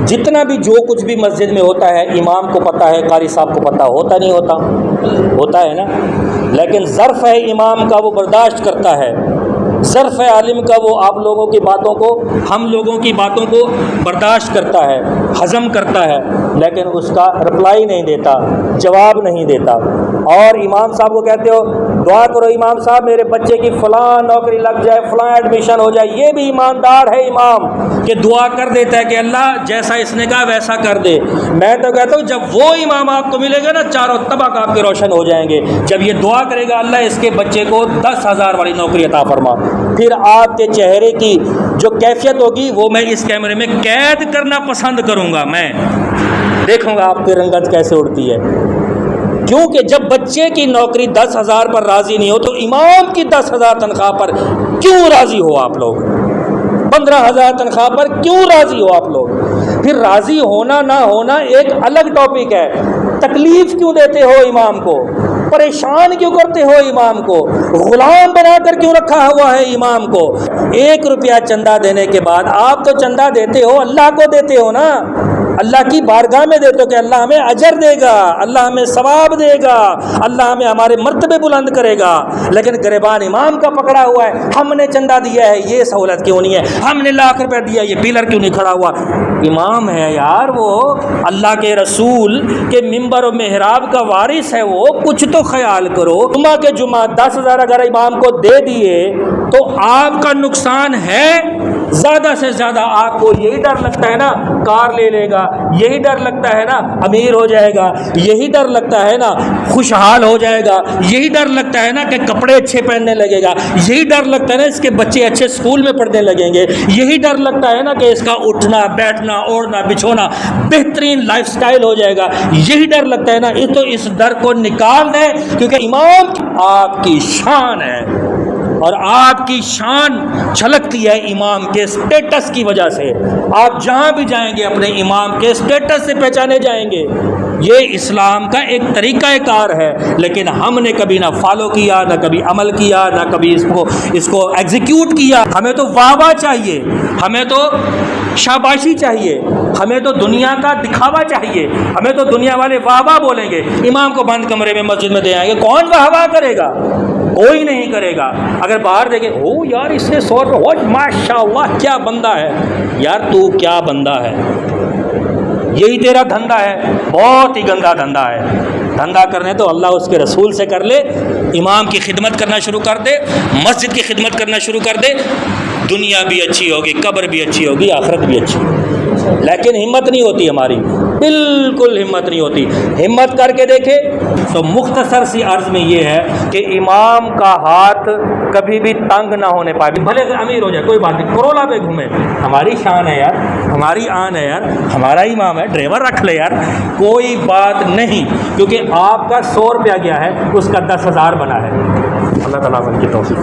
جتنا بھی جو کچھ بھی مسجد میں ہوتا ہے امام کو پتہ ہے، قاری صاحب کو پتہ ہوتا نہیں ہوتا ہے نا، لیکن ظرف ہے امام کا وہ برداشت کرتا ہے، ظرف ہے عالم کا وہ آپ لوگوں کی باتوں کو، ہم لوگوں کی باتوں کو برداشت کرتا ہے، ہضم کرتا ہے، لیکن اس کا رپلائی نہیں دیتا، جواب نہیں دیتا۔ اور امام صاحب کو کہتے ہو دعا کرو امام صاحب میرے بچے کی فلاں نوکری لگ جائے، فلاں ایڈمیشن ہو جائے، یہ بھی ایماندار ہے امام کہ دعا کر دیتا ہے کہ اللہ جیسا اس نے کہا ویسا کر دے۔ میں تو کہتا ہوں جب وہ امام آپ کو ملے گا نا، چاروں طبق آپ کے روشن ہو جائیں گے، جب یہ دعا کرے گا اللہ اس کے بچے کو 10,000 والی نوکری عطا فرما، پھر آپ کے چہرے کی جو کیفیت ہوگی وہ میں اس کیمرے میں قید کرنا پسند کروں گا، میں دیکھوں گا آپ کی رنگت کیسے اڑتی ہے۔ کیونکہ جب بچے کی نوکری 10,000 پر راضی نہیں ہو تو امام کی 10,000 تنخواہ پر کیوں راضی ہو آپ لوگ؟ 15,000 تنخواہ پر کیوں راضی ہو آپ لوگ؟ پھر راضی ہونا نہ ہونا ایک الگ ٹاپک ہے، تکلیف کیوں دیتے ہو امام کو؟ پریشان کیوں کرتے ہو امام کو؟ غلام بنا کر کیوں رکھا ہوا ہے امام کو؟ 1 روپیہ چندہ دینے کے بعد آپ تو چندہ دیتے ہو، اللہ کو دیتے ہو نا، اللہ کی بارگاہ میں دیتے ہو کہ اللہ ہمیں اجر دے گا، اللہ ہمیں ثواب دے گا، اللہ ہمیں ہمارے مرتبے بلند کرے گا، لیکن گریبان امام کا پکڑا ہوا ہے، ہم نے چندہ دیا ہے یہ سہولت کیوں نہیں ہے، ہم نے لاکھ روپے دیا یہ پلر کیوں نہیں کھڑا ہوا؟ امام ہے یار، وہ اللہ کے رسول کے ممبر و محراب کا وارث ہے، وہ کچھ تو خیال کرو۔ جمعہ کے جمعہ 10,000 اگر امام کو دے دیے تو آپ کا نقصان ہے، زیادہ سے زیادہ آپ کو یہی ڈر لگتا ہے نا کار لے لے گا، یہی ڈر لگتا ہے نا امیر ہو جائے گا، یہی ڈر لگتا ہے نا خوشحال ہو جائے گا، یہی ڈر لگتا ہے نا کہ کپڑے اچھے پہننے لگے گا، یہی ڈر لگتا ہے نا اس کے بچے اچھے سکول میں پڑھنے لگیں گے، یہی ڈر لگتا ہے نا کہ اس کا اٹھنا بیٹھنا اوڑھنا بچھونا بہترین لائف سٹائل ہو جائے گا، یہی ڈر لگتا ہے نا۔ تو اس ڈر کو نکال دیں، کیونکہ امام آپ کی شان ہے اور آپ کی شان جھلکتی ہے امام کے سٹیٹس کی وجہ سے، آپ جہاں بھی جائیں گے اپنے امام کے سٹیٹس سے پہچانے جائیں گے۔ یہ اسلام کا ایک طریقہ کار ہے، لیکن ہم نے کبھی نہ فالو کیا، نہ کبھی عمل کیا، نہ کبھی اس کو ایگزیکیوٹ کیا۔ ہمیں تو واہ واہ چاہیے، ہمیں تو شاباشی چاہیے، ہمیں تو دنیا کا دکھاوا چاہیے، ہمیں تو دنیا والے واہ واہ بولیں گے، امام کو بند کمرے میں مسجد میں دے آئیں گے، کون واہ واہ کرے گا؟ کوئی نہیں کرے گا۔ اگر باہر دیکھیں او یار اس نے 100 روپے، ماشاء اللہ کیا بندہ ہے، یار تو کیا بندہ ہے، یہی تیرا دھندا ہے، بہت ہی گندا دھندا ہے۔ دھندا کرنے تو اللہ اس کے رسول سے کر لے، امام کی خدمت کرنا شروع کر دے، مسجد کی خدمت کرنا شروع کر دے، دنیا بھی اچھی ہوگی، قبر بھی اچھی ہوگی، آخرت بھی اچھی ہوگی۔ لیکن ہمت نہیں ہوتی ہماری، بالکل ہمت نہیں ہوتی۔ ہمت کر کے دیکھے تو مختصر سی عرض میں یہ ہے کہ امام کا ہاتھ کبھی بھی تنگ نہ ہونے پائے، بھلے امیر ہو جائے کوئی بات نہیں، کرولا پہ گھومے، ہماری شان ہے یار، ہماری آن ہے یار، ہمارا امام ہے، ڈرائیور رکھ لے یار، کوئی بات نہیں، کیونکہ آپ کا 100 روپیہ گیا ہے، اس کا 10,000 بنا ہے۔ اللہ تعالیٰ کی توفیق۔